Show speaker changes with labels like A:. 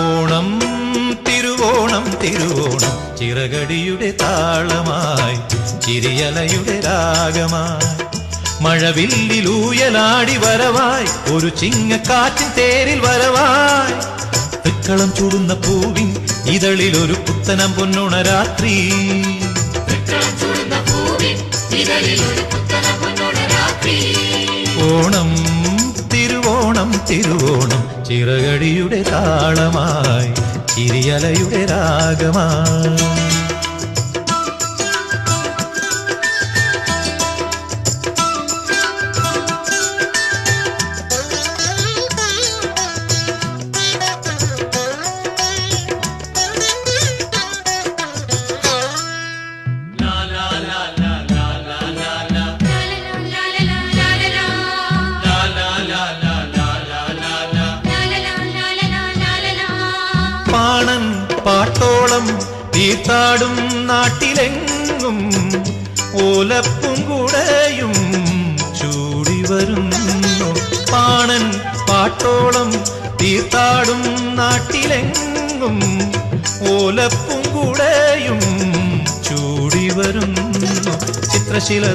A: ഓണം തിരുവോണം തിരുവോണം ചിറകടിയുടെ താളമായി ചിരിയലയുടെ രാഗമായി മഴവില്ലിലൂയലാടി വരവായി ഒരു ചിങ്ങക്കാറ്റിൻ തേരിൽ വരവായി തൃക്കളം ചൂടുന്ന പൂവിൻ ഇതളിൽ ഒരു പുത്തനം പൊന്നുണ രാത്രി ഓണം തിരുവോണം തിരുവോണം ചിറകടിയുടെ താളമായി ചിരിയലയുടെ രാഗമായി പാണൻ പാട്ടോളം തീർത്താടും നാട്ടിലെങ്ങും ഓലപ്പുംകുടയും ചൂടി വരുന്നു പാണൻ പാട്ടോളം തീർത്താടും നാട്ടിലെങ്ങും ഓലപ്പുംകുടയും ചൂടി വരുന്നു ചിത്രശില